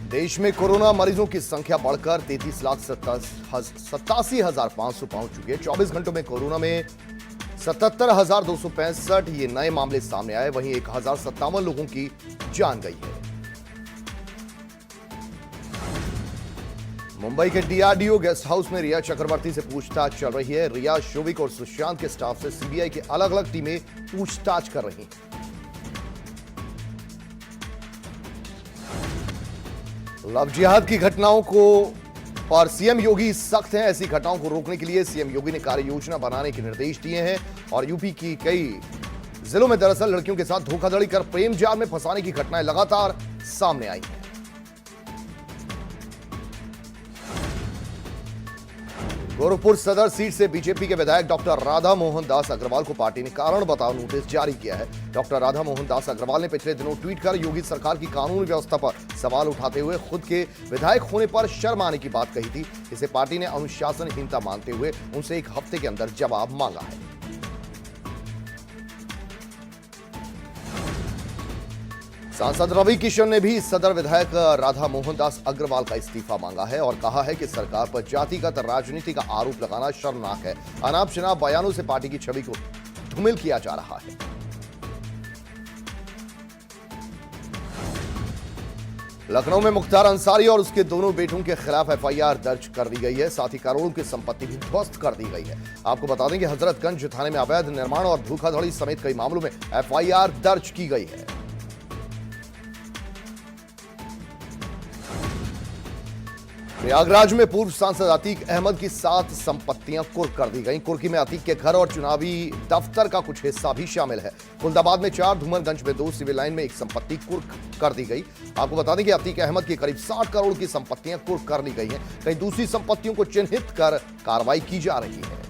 देश में कोरोना मरीजों की संख्या बढ़कर 33,87,500 पहुंच चुकी है। 24 घंटों में कोरोना में 77,265 ये नए मामले सामने आए। वहीं 1,057 लोगों की जान गई है। मुंबई के डीआरडीओ गेस्ट हाउस में रिया चक्रवर्ती से पूछताछ चल रही है। रिया, शोविक और सुशांत के स्टाफ से सीबीआई की अलग अलग टीमें पूछताछ कर रही हैं। लव जिहाद की घटनाओं को और सीएम योगी सख्त हैं। ऐसी घटनाओं को रोकने के लिए सीएम योगी ने कार्य योजना बनाने के निर्देश दिए हैं और यूपी की कई जिलों में दरअसल लड़कियों के साथ धोखाधड़ी कर प्रेम जाल में फंसाने की घटनाएं लगातार सामने आई हैं। गोरखपुर सदर सीट से बीजेपी के विधायक डॉक्टर राधा मोहन दास अग्रवाल को पार्टी ने कारण बताओ नोटिस जारी किया है। डॉक्टर राधा मोहन दास अग्रवाल ने पिछले दिनों ट्वीट कर योगी सरकार की कानून व्यवस्था पर सवाल उठाते हुए खुद के विधायक होने पर शर्म आने की बात कही थी। इसे पार्टी ने अनुशासनहीनता मानते हुए उनसे एक हफ्ते के अंदर जवाब मांगा है। सांसद रवि किशन ने भी सदर विधायक राधा मोहन दास अग्रवाल का इस्तीफा मांगा है और कहा है कि सरकार पर जातिगत राजनीति का आरोप लगाना शर्मनाक है। अनाप शनाप बयानों से पार्टी की छवि को धूमिल किया जा रहा है। लखनऊ में मुख्तार अंसारी और उसके दोनों बेटों के खिलाफ एफआईआर दर्ज कर दी गई है। साथ ही करोड़ों की संपत्ति भी ध्वस्त कर दी गई है। आपको बता दें कि हजरतगंज थाने में अवैध निर्माण और धोखाधड़ी समेत कई मामलों में एफआईआर दर्ज की गई है। प्रयागराज में पूर्व सांसद अतीक अहमद की 7 संपत्तियां कुर्क कर दी गई। कुर्की में अतीक के घर और चुनावी दफ्तर का कुछ हिस्सा भी शामिल है। खुलदाबाद में 4, धूमरगंज में 2, सिविल लाइन में 1 संपत्ति कुर्क कर दी गई। आपको बता दें कि अतीक अहमद की करीब 60 करोड़ की संपत्तियां कुर्क कर ली गई हैं। कई दूसरी संपत्तियों को चिन्हित कर कार्रवाई की जा रही है।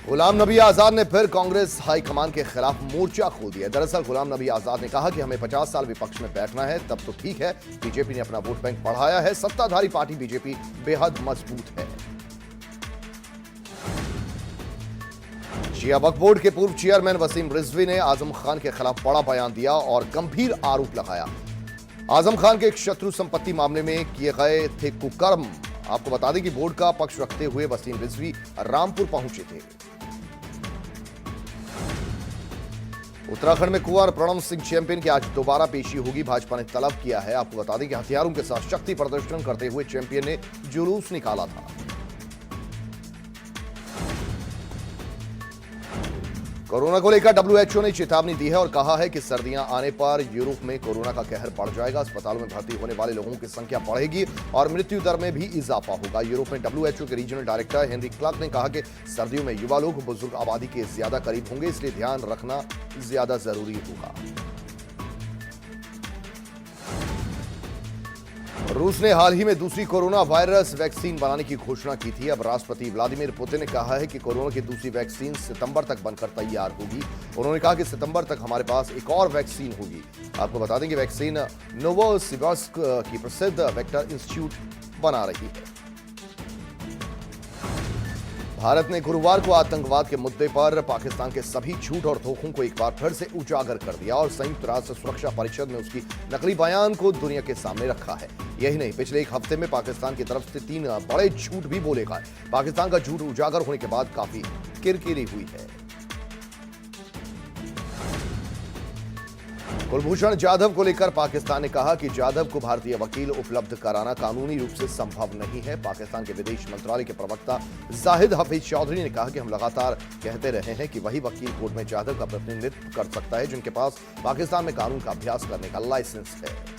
गुलाम नबी आजाद ने फिर कांग्रेस हाईकमान के खिलाफ मोर्चा खोल दिया। दरअसल गुलाम नबी आजाद ने कहा कि हमें 50 साल विपक्ष में बैठना है, तब तो ठीक है। बीजेपी ने अपना वोट बैंक बढ़ाया है। सत्ताधारी पार्टी बीजेपी बेहद मजबूत है। शिया वक्फ बोर्ड के पूर्व चेयरमैन वसीम रिजवी ने आजम खान के खिलाफ बड़ा बयान दिया और गंभीर आरोप लगाया। आजम खान के एक शत्रु संपत्ति मामले में किए गए थे कुकर्म। आपको बता दें कि बोर्ड का पक्ष रखते हुए वसीम रिजवी रामपुर पहुंचे थे। उत्तराखंड में कुंवर प्रणव सिंह चैंपियन की आज दोबारा पेशी होगी। भाजपा ने तलब किया है। आपको बता दें कि हथियारों के साथ शक्ति प्रदर्शन करते हुए चैंपियन ने जुलूस निकाला था। कोरोना को लेकर डब्ल्यूएचओ ने चेतावनी दी है और कहा है कि सर्दियां आने पर यूरोप में कोरोना का कहर बढ़ जाएगा। अस्पतालों में भर्ती होने वाले लोगों की संख्या बढ़ेगी और मृत्यु दर में भी इजाफा होगा। यूरोप में डब्ल्यूएचओ के रीजनल डायरेक्टर हेनरी क्लार्क ने कहा कि सर्दियों में युवा लोग बुजुर्ग आबादी के ज्यादा करीब होंगे, इसलिए ध्यान रखना ज्यादा जरूरी होगा। रूस ने हाल ही में दूसरी कोरोना वायरस वैक्सीन बनाने की घोषणा की थी। अब राष्ट्रपति व्लादिमीर पुतिन ने कहा है कि कोरोना की दूसरी वैक्सीन सितंबर तक बनकर तैयार होगी। उन्होंने कहा कि सितंबर तक हमारे पास एक और वैक्सीन होगी। आपको बता दें कि वैक्सीन नोवोसिवर्स्क की प्रसिद्ध वेक्टर इंस्टीट्यूट बना रही है। भारत ने गुरुवार को आतंकवाद के मुद्दे पर पाकिस्तान के सभी झूठ और धोखों को एक बार फिर से उजागर कर दिया और संयुक्त राष्ट्र सुरक्षा परिषद में उसकी नकली बयान को दुनिया के सामने रखा है। यही नहीं, पिछले एक हफ्ते में पाकिस्तान की तरफ से 3 बड़े झूठ भी बोले गए। पाकिस्तान का झूठ उजागर होने के बाद काफी किरकिरी हुई है। कुलभूषण जाधव को लेकर पाकिस्तान ने कहा कि जाधव को भारतीय वकील उपलब्ध कराना कानूनी रूप से संभव नहीं है। पाकिस्तान के विदेश मंत्रालय के प्रवक्ता जाहिद हफीज चौधरी ने कहा कि हम लगातार कहते रहे हैं कि वही वकील कोर्ट में जाधव का प्रतिनिधित्व कर सकता है जिनके पास पाकिस्तान में कानून का अभ्यास करने का लाइसेंस है।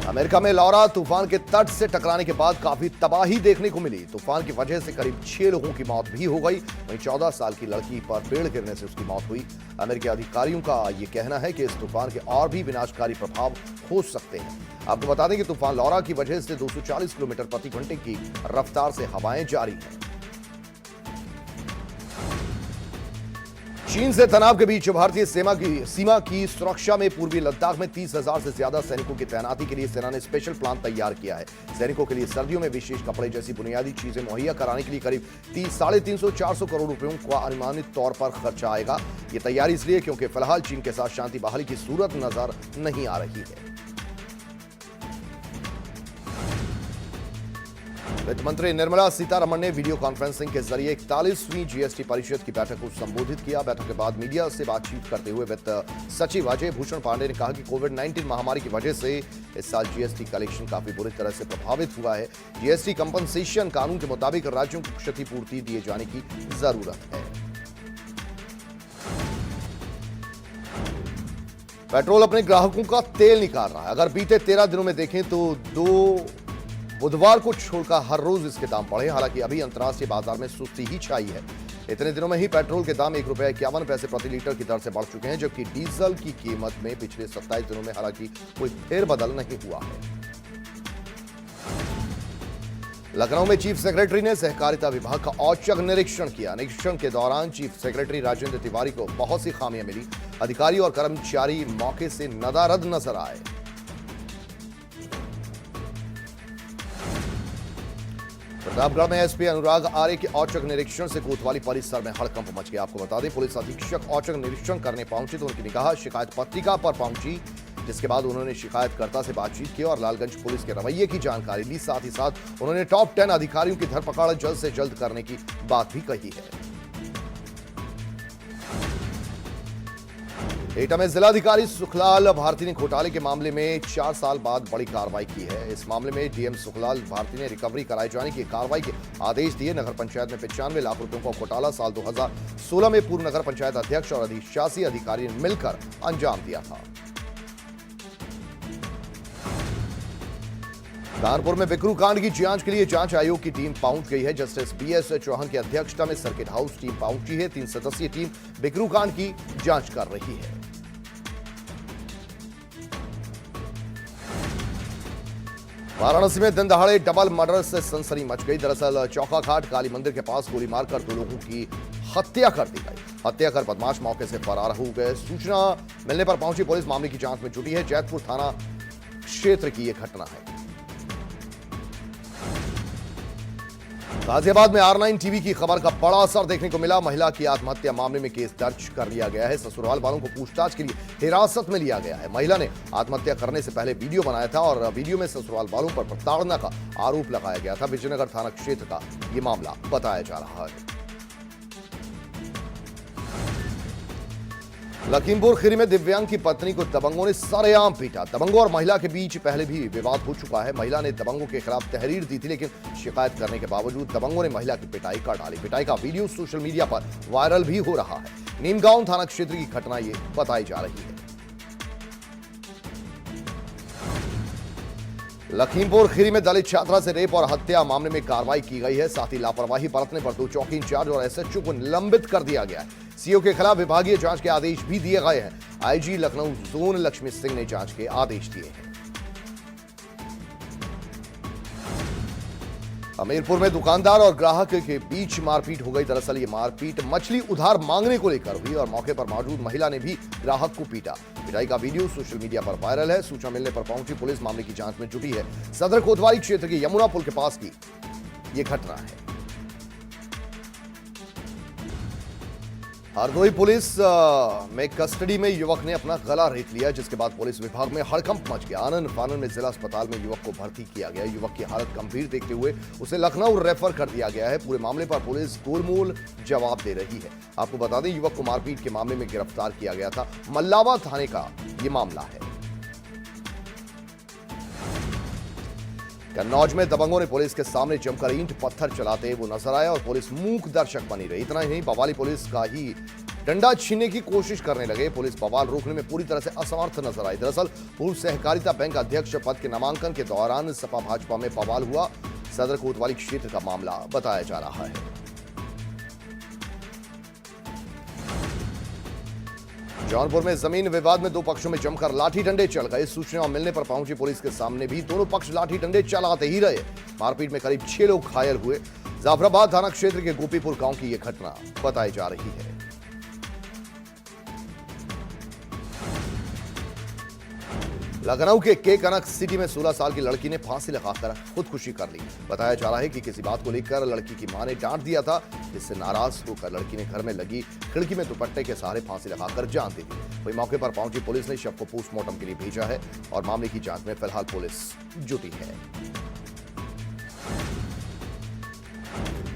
अमेरिका में लॉरा तूफान के तट से टकराने के बाद काफी तबाही देखने को मिली। तूफान की वजह से करीब 6 लोगों की मौत भी हो गई। वहीं 14 साल की लड़की पर पेड़ गिरने से उसकी मौत हुई। अमेरिकी अधिकारियों का यह कहना है कि इस तूफान के और भी विनाशकारी प्रभाव हो सकते हैं। आपको बता दें कि तूफान लॉरा की वजह से 240 किलोमीटर प्रति घंटे की रफ्तार से हवाएं जारी हैं। चीन से तनाव के बीच भारतीय सीमा की सुरक्षा में पूर्वी लद्दाख में 30,000 से ज्यादा सैनिकों की तैनाती के लिए सेना ने स्पेशल प्लान तैयार किया है। सैनिकों के लिए सर्दियों में विशेष कपड़े जैसी बुनियादी चीजें मुहैया कराने के लिए करीब 350-400 करोड़ रुपयों का अनुमानित तौर पर खर्चा आएगा। ये तैयारी इसलिए क्योंकि फिलहाल चीन के साथ शांति बहाली की सूरत नजर नहीं आ रही है। वित्त मंत्री निर्मला सीतारमण ने वीडियो कॉन्फ्रेंसिंग के जरिए 41वीं जीएसटी परिषद की बैठक को संबोधित किया। बैठक के बाद मीडिया से बातचीत करते हुए वित्त सचिव अजय भूषण पांडे ने कहा कि कोविड-19 महामारी की वजह से इस साल जीएसटी कलेक्शन काफी बुरी तरह से प्रभावित हुआ है। जीएसटी कंपनसेशन कानून के मुताबिक राज्यों को क्षतिपूर्ति दिए जाने की जरूरत है। पेट्रोल अपने ग्राहकों का तेल निकाल रहा है। अगर बीते 13 दिनों में देखें तो 2 बुधवार को छोड़कर हर रोज इसके दाम बढ़े। हालांकि अभी अंतर्राष्ट्रीय बाजार में सुस्ती ही छाई है। इतने दिनों में ही पेट्रोल के दाम ₹1.51 प्रति लीटर की दर से बढ़ चुके हैं, जबकि डीजल की कीमत में पिछले 27 दिनों में हालांकि कोई फेरबदल नहीं हुआ है। लखनऊ में चीफ सेक्रेटरी ने सहकारिता विभाग का औचक निरीक्षण किया। निरीक्षण के दौरान चीफ सेक्रेटरी राजेंद्र तिवारी को बहुत सी खामियां मिली। अधिकारी और कर्मचारी मौके से नदारद नजर आए। प्रतापगढ़ में एसपी अनुराग आर्य के औचक निरीक्षण से कोतवाली परिसर में हड़कंप मच गया। आपको बता दें, पुलिस अधीक्षक औचक निरीक्षण करने पहुंचे तो उनकी निगाह शिकायत पत्रिका पर पहुंची, जिसके बाद उन्होंने शिकायतकर्ता से बातचीत की और लालगंज पुलिस के रवैये की जानकारी ली। साथ ही साथ उन्होंने टॉप 10 अधिकारियों की धरपकड़ जल्द से जल्द करने की बात भी कही है। एटा में जिलाधिकारी सुखलाल भारती ने घोटाले के मामले में 4 साल बाद बड़ी कार्रवाई की है। इस मामले में डीएम सुखलाल भारती ने रिकवरी कराए जाने की कार्रवाई के आदेश दिए। नगर पंचायत में 95 लाख रुपयों का घोटाला साल 2016 में पूर्व नगर पंचायत अध्यक्ष और अधिशासी अधिकारी ने मिलकर अंजाम दिया था। कानपुर में बिकरू कांड की जांच के लिए जांच आयोग की टीम पहुंच गई है। जस्टिस बीएस चौहान की अध्यक्षता में सर्किट हाउस टीम पहुंची है। 3 सदस्यीय टीम बिकरू कांड की जांच कर रही है। वाराणसी में दिन दहाड़े डबल मर्डर से सनसनी मच गई। दरअसल चौकाघाट काली मंदिर के पास गोली मारकर 2 लोगों की हत्या कर दी गई। हत्या कर बदमाश मौके से फरार हो गए। सूचना मिलने पर पहुंची पुलिस मामले की जांच में जुटी है। जैतपुर थाना क्षेत्र की यह घटना है। गाजियाबाद में R9 टीवी की खबर का बड़ा असर देखने को मिला। महिला की आत्महत्या मामले में केस दर्ज कर लिया गया है। ससुराल वालों को पूछताछ के लिए हिरासत में लिया गया है। महिला ने आत्महत्या करने से पहले वीडियो बनाया था और वीडियो में ससुराल वालों पर प्रताड़ना का आरोप लगाया गया था। विजयनगर थाना क्षेत्र का यह मामला बताया जा रहा है। लखीमपुर खीरी में दिव्यांग की पत्नी को दबंगों ने सरेआम पीटा। दबंगों और महिला के बीच पहले भी विवाद हो चुका है। महिला ने दबंगों के खिलाफ तहरीर दी थी, लेकिन शिकायत करने के बावजूद दबंगों ने महिला की पिटाई कर डाली। पिटाई का वीडियो सोशल मीडिया पर वायरल भी हो रहा है। नीमगांव थाना क्षेत्र की घटना ये बताई जा रही है। लखीमपुर खीरी में दलित छात्रा से रेप और हत्या मामले में कार्रवाई की गई है। साथ ही लापरवाही बरतने पर 2 चौकी इंचार्ज और एसएचओ को निलंबित कर दिया गया है। सीओ के खिलाफ विभागीय जांच के आदेश भी दिए गए हैं। आईजी लखनऊ जोन लक्ष्मी सिंह ने जांच के आदेश दिए हैं। हमीरपुर में दुकानदार और ग्राहक के बीच मारपीट हो गई। दरअसल ये मारपीट मछली उधार मांगने को लेकर हुई और मौके पर मौजूद महिला ने भी ग्राहक को पीटा। पिटाई का वीडियो सोशल मीडिया पर वायरल है। सूचना मिलने पर पहुंची पुलिस मामले की जांच में जुटी है। सदर कोतवाली क्षेत्र के यमुना पुल के पास की यह घटना है। हरदोई पुलिस में कस्टडी में युवक ने अपना गला रेत लिया, जिसके बाद पुलिस विभाग में हड़कंप मच गया। आनंद फानन में जिला अस्पताल में युवक को भर्ती किया गया। युवक की हालत गंभीर देखते हुए उसे लखनऊ रेफर कर दिया गया है। पूरे मामले पर पुलिस गोलमोल जवाब दे रही है। आपको बता दें, युवक को मारपीट के मामले में गिरफ्तार किया गया था। मल्लावा थाने का यह मामला है। कन्नौज में दबंगों ने पुलिस के सामने जमकर ईंट पत्थर चलाते वो नजर आया और पुलिस मूक दर्शक बनी रही। इतना ही नहीं, बवाली पुलिस का ही डंडा छीनने की कोशिश करने लगे। पुलिस बवाल रोकने में पूरी तरह से असमर्थ नजर आई। दरअसल पूर्व सहकारिता बैंक अध्यक्ष पद के नामांकन के दौरान सपा भाजपा में बवाल हुआ। सदर कोतवाली क्षेत्र का मामला बताया जा रहा है। जौनपुर में जमीन विवाद में 2 पक्षों में जमकर लाठी डंडे चल गए। सूचना मिलने पर पहुंची पुलिस के सामने भी दोनों पक्ष लाठी डंडे चलाते ही रहे। मारपीट में करीब 6 लोग घायल हुए। जाफराबाद थाना क्षेत्र के गोपीपुर गांव की यह घटना बताई जा रही है। लखनऊ के कनक सिटी में 16 साल की लड़की ने फांसी लगाकर खुदकुशी कर ली। बताया जा रहा है कि किसी बात को लेकर लड़की की मां ने डांट दिया था, जिससे नाराज होकर लड़की ने घर में लगी खिड़की में दुपट्टे के सहारे फांसी लगाकर जान दे दी। वहीं मौके पर पहुंची पुलिस ने शव को पोस्टमार्टम के लिए भेजा है और मामले की जांच में फिलहाल पुलिस जुटी है।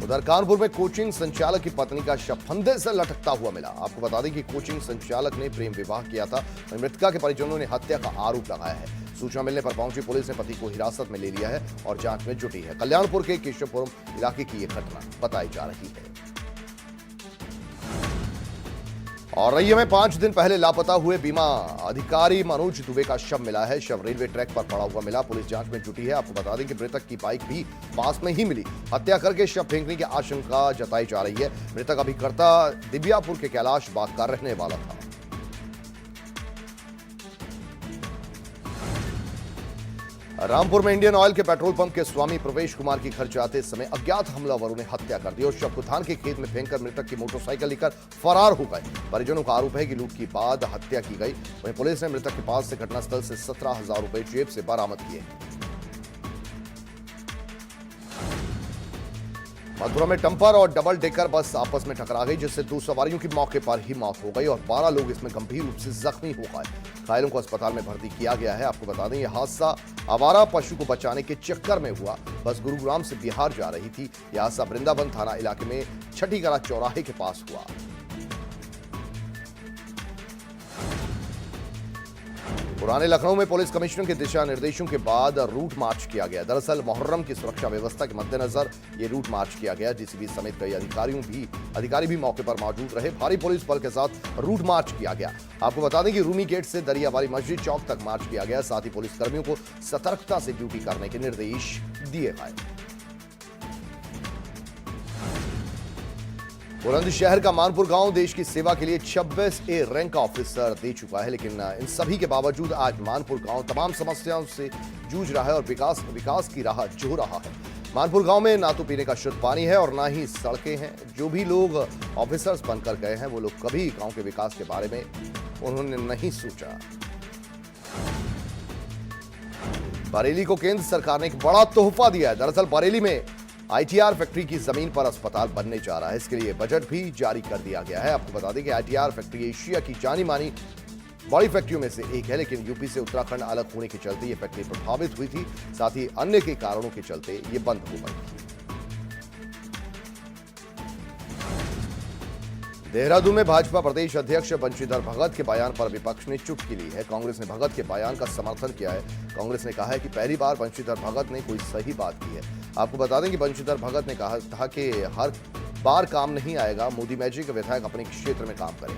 उधर कानपुर में कोचिंग संचालक की पत्नी का शव फंदे से लटकता हुआ मिला। आपको बता दें कि कोचिंग संचालक ने प्रेम विवाह किया था। मृतका के परिजनों ने हत्या का आरोप लगाया है। सूचना मिलने पर पहुंची पुलिस ने पति को हिरासत में ले लिया है और जांच में जुटी है। कल्याणपुर के केशवपुरम इलाके की यह घटना बताई जा रही है। और रैया में 5 दिन पहले लापता हुए बीमा अधिकारी मनोज दुबे का शव मिला है। शव रेलवे ट्रैक पर पड़ा हुआ मिला। पुलिस जांच में जुटी है। आपको बता दें कि मृतक की बाइक भी पास में ही मिली। हत्या करके शव फेंकने की आशंका जताई जा रही है। मृतक अभिकर्ता दिव्यापुर के कैलाश बाग का रहने वाला था। रामपुर में इंडियन ऑयल के पेट्रोल पंप के स्वामी प्रवेश कुमार के घर जाते समय अज्ञात हमलावरों ने हत्या कर दी और शव को धान के खेत में फेंककर मृतक की मोटरसाइकिल लेकर फरार हो गए। परिजनों का आरोप है कि लूट की बाद हत्या की गई। वहीं पुलिस ने मृतक के पास से घटनास्थल से 17,000 रुपए जेब से बरामद किए। मथुरा में डंपर और डबल डेकर बस आपस में टकरा गई, जिससे 2 सवारियों की मौके पर ही मौत हो गई और 12 लोग इसमें गंभीर रूप से जख्मी हो गए। घायलों को अस्पताल में भर्ती किया गया है। आपको बता दें, यह हादसा आवारा पशु को बचाने के चक्कर में हुआ। बस गुरुग्राम से बिहार जा रही थी। यह हादसा वृंदावन थाना इलाके में छठीगढ़ा चौराहे के पास हुआ। पुराने लखनऊ में पुलिस कमिश्नर के दिशा निर्देशों के बाद रूट मार्च किया गया। दरअसल मुहर्रम की सुरक्षा व्यवस्था के मद्देनजर ये रूट मार्च किया गया। डीसीपी समेत कई अधिकारी भी मौके पर मौजूद रहे। भारी पुलिस बल के साथ रूट मार्च किया गया। आपको बता दें कि रूमी गेट से दरियावाली मस्जिद चौक तक मार्च किया गया। साथ ही पुलिस कर्मियों को सतर्कता से ड्यूटी करने के निर्देश दिए गए। बुलंदशहर का मानपुर गांव देश की सेवा के लिए 26A रैंक का ऑफिसर दे चुका है, लेकिन इन सभी के बावजूद आज मानपुर गांव तमाम समस्याओं से जूझ रहा है और विकास की राह जो रहा है। मानपुर गांव में ना तो पीने का शुद्ध पानी है और ना ही सड़कें हैं। जो भी लोग ऑफिसर्स बनकर गए हैं वो लोग कभी गांव के विकास के बारे में उन्होंने नहीं सोचा। बरेली को केंद्र सरकार ने एक बड़ा तोहफा दिया है। दरअसल बरेली में ITR फैक्ट्री की जमीन पर अस्पताल बनने जा रहा है। इसके लिए बजट भी जारी कर दिया गया है। आपको बता दें कि ITR फैक्ट्री एशिया की जानी मानी बड़ी फैक्ट्रियों में से एक है, लेकिन यूपी से उत्तराखंड अलग होने के चलते ये फैक्ट्री प्रभावित हुई थी। साथ ही अन्य के कारणों के चलते ये बंद हो गई। देहरादून में भाजपा प्रदेश अध्यक्ष बंशीधर भगत के बयान पर विपक्ष ने चुटकी ली है। कांग्रेस ने भगत के बयान का समर्थन किया है। कांग्रेस ने कहा है कि पहली बार बंशीधर भगत ने कोई सही बात की है। आपको बता दें कि बंशीधर भगत ने कहा था कि हर बार काम नहीं आएगा, मोदी मैजिक विधायक अपने क्षेत्र में काम करें।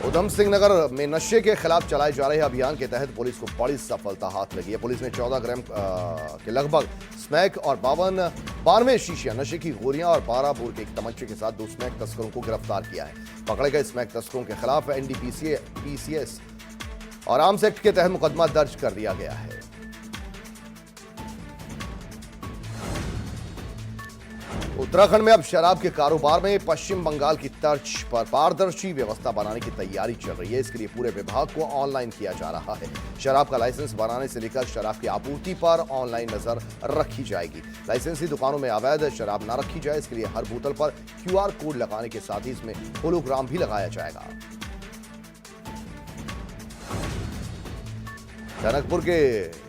उधम सिंह नगर में नशे के खिलाफ चलाए जा रहे अभियान के तहत पुलिस को बड़ी सफलता हाथ लगी है। पुलिस ने 14 ग्राम के लगभग स्मैक और 92 शीशियां नशे की गोलियां और 12 बोर के एक तमंचे के साथ 2 स्मैक तस्करों को गिरफ्तार किया है। पकड़े गए स्मैक तस्करों के खिलाफ NDPCS और आर्म्स एक्ट के तहत मुकदमा दर्ज कर दिया गया है। उत्तराखंड में अब शराब के कारोबार में पश्चिम बंगाल की तर्ज पर पारदर्शी व्यवस्था बनाने की तैयारी चल रही है। इसके लिए पूरे विभाग को ऑनलाइन किया जा रहा है। शराब का लाइसेंस बनाने से लेकर शराब की आपूर्ति पर ऑनलाइन नजर रखी जाएगी। लाइसेंसी दुकानों में अवैध शराब न रखी जाए, इसके लिए हर बोतल पर QR कोड लगाने के साथ ही इसमें होलोग्राम भी लगाया जाएगा। टनकपुर के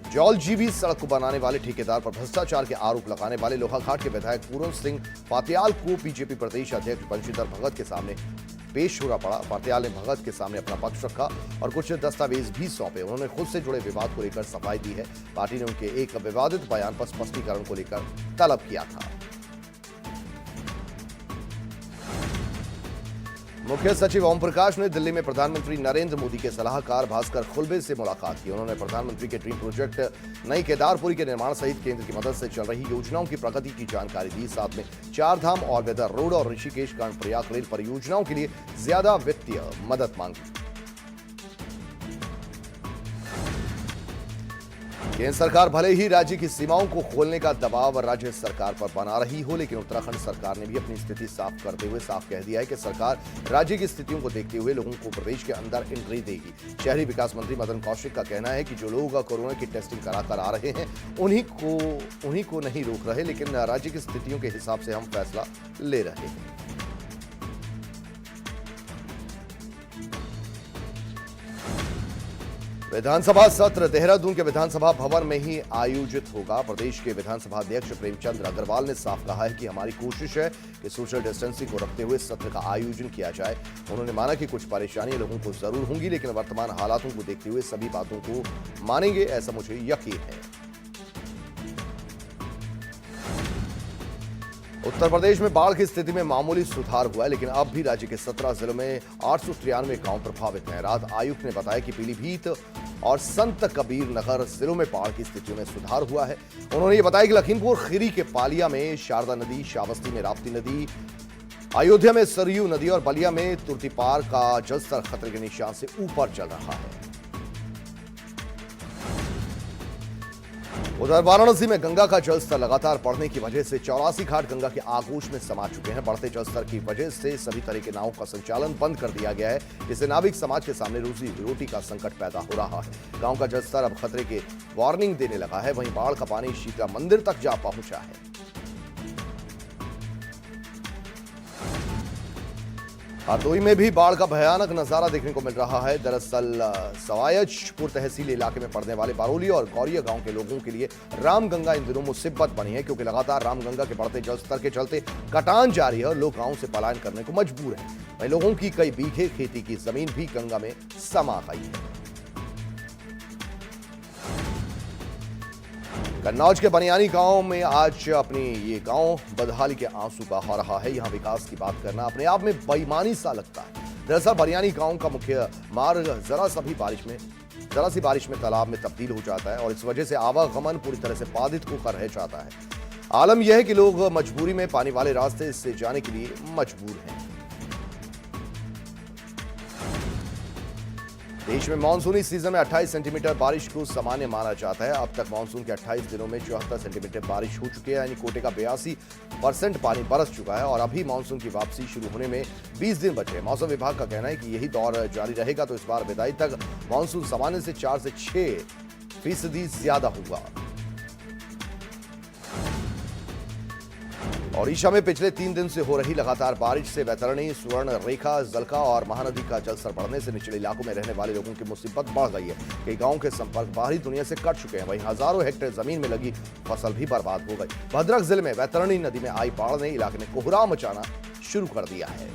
जौलजीबी सड़क को बनाने वाले ठेकेदार पर भ्रष्टाचार के आरोप लगाने वाले लोहाघाट के विधायक पूरन सिंह पाटियाल को बीजेपी प्रदेश अध्यक्ष बंशीधर भगत के सामने पेश होना पड़ा। पाटियाल ने भगत के सामने अपना पक्ष रखा और कुछ दस्तावेज भी सौंपे। उन्होंने खुद से जुड़े विवाद को लेकर सफाई दी है। पार्टी ने उनके एक विवादित बयान पर स्पष्टीकरण को लेकर तलब किया था। मुख्य सचिव ओम प्रकाश ने दिल्ली में प्रधानमंत्री नरेंद्र मोदी के सलाहकार भास्कर खुलबे से मुलाकात की। उन्होंने प्रधानमंत्री के ड्रीम प्रोजेक्ट नई केदारपुरी के निर्माण सहित केंद्र की मदद से चल रही योजनाओं की प्रगति की जानकारी दी। साथ में 4 धाम और वेदर रोड और ऋषिकेश कर्णप्रयाग रेल परियोजनाओं के लिए ज्यादा वित्तीय मदद मांगी। केंद्र सरकार भले ही राज्य की सीमाओं को खोलने का दबाव राज्य सरकार पर बना रही हो, लेकिन उत्तराखंड सरकार ने भी अपनी स्थिति साफ करते हुए साफ कह दिया है कि सरकार राज्य की स्थितियों को देखते हुए लोगों को प्रदेश के अंदर एंट्री देगी। शहरी विकास मंत्री मदन कौशिक का कहना है कि जो लोग कोरोना की टेस्टिंग कराकर आ रहे हैं उन्हीं को नहीं रोक रहे, लेकिन राज्य की स्थितियों के हिसाब से हम फैसला ले रहे हैं। विधानसभा सत्र देहरादून के विधानसभा भवन में ही आयोजित होगा। प्रदेश के विधानसभा अध्यक्ष प्रेमचंद अग्रवाल ने साफ कहा है कि हमारी कोशिश है कि सोशल डिस्टेंसिंग को रखते हुए सत्र का आयोजन किया जाए। उन्होंने माना कि कुछ परेशानियां लोगों को जरूर होंगी, लेकिन वर्तमान हालातों को देखते हुए सभी बातों को मानेंगे, ऐसा मुझे यकीन है। उत्तर प्रदेश में बाढ़ की स्थिति में मामूली सुधार हुआ है, लेकिन अब भी राज्य के 17 जिलों में 893 गांव प्रभावित हैं। रात आयुक्त ने बताया कि पीलीभीत और संत कबीर नगर जिलों में बाढ़ की स्थितियों में सुधार हुआ है। उन्होंने ये बताया कि लखीमपुर खीरी के पालिया में शारदा नदी, श्रावस्ती में राप्ती नदी, अयोध्या में सरयू नदी और बलिया में तुर्तीपार का जलस्तर खतरे के निशान से ऊपर चल रहा है। उधर वाराणसी में गंगा का जलस्तर लगातार बढ़ने की वजह से 84 घाट गंगा के आगोश में समा चुके हैं। बढ़ते जलस्तर की वजह से सभी तरह के नावों का संचालन बंद कर दिया गया है, जिससे नाविक समाज के सामने रोजी रोटी का संकट पैदा हो रहा है। गांव का जलस्तर अब खतरे के वार्निंग देने लगा है। वहीं बाढ़ का पानी शीतला मंदिर तक जा पहुंचा है। हरदोई में भी बाढ़ का भयानक नजारा देखने को मिल रहा है। दरअसल सवायजपुर तहसील इलाके में पड़ने वाले बारोली और गौरिया गांव के लोगों के लिए रामगंगा इन दिनों मुसीबत बनी है, क्योंकि लगातार रामगंगा के बढ़ते जलस्तर के चलते कटान जारी है और लोग गांव से पलायन करने को मजबूर हैं। वहीं लोगों की कई बीघे खेती की जमीन भी गंगा में समा गई है। कन्नौज के बनियानी गांव में आज अपनी ये गांव बदहाली के आंसू बहा रहा है। यहां विकास की बात करना अपने आप में बेईमानी सा लगता है। दरअसल बनियानी गांव का मुख्य मार्ग जरा सी बारिश में तालाब में तब्दील हो जाता है और इस वजह से आवागमन पूरी तरह से बाधित होकर रह जाता है। आलम यह है कि लोग मजबूरी में पानी वाले रास्ते से जाने के लिए मजबूर हैं। देश में मानसूनी सीजन में 28 सेंटीमीटर बारिश को सामान्य माना जाता है। अब तक मानसून के 28 दिनों में 74 सेंटीमीटर बारिश हो चुकी है, यानी कोटे का 82% पानी बरस चुका है और अभी मानसून की वापसी शुरू होने में 20 दिन बचे। मौसम विभाग का कहना है कि यही दौर जारी रहेगा तो इस बार विदाई तक मानसून सामान्य से 4 से 6% ज्यादा होगा। ओडिशा में पिछले 3 दिन से हो रही लगातार बारिश से वैतरणी, सुवर्ण रेखा, जलका और महानदी का जलस्तर बढ़ने से निचले इलाकों में रहने वाले लोगों की मुसीबत बढ़ गई है। कई गांवों के संपर्क बाहरी दुनिया से कट चुके हैं। वहीं हजारों हेक्टेयर जमीन में लगी फसल भी बर्बाद हो गई। भद्रक जिले में वैतरणी नदी में आई बाढ़ ने इलाके में कोहरा मचाना शुरू कर दिया है।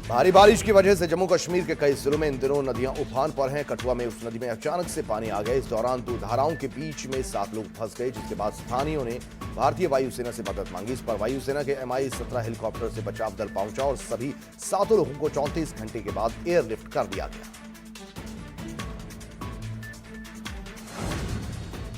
भारी बारिश की वजह से जम्मू कश्मीर के कई जिलों में इन दिनों नदियां उफान पर हैं। कठुआ में उस नदी में अचानक से पानी आ गया। इस दौरान 2 धाराओं के बीच में 7 लोग फंस गए, जिसके बाद स्थानीयों ने भारतीय वायुसेना से मदद मांगी। इस पर वायुसेना के MI-17 हेलीकॉप्टर से बचाव दल पहुंचा और सभी 7 लोगों को 34 घंटे के बाद एयरलिफ्ट कर दिया गया।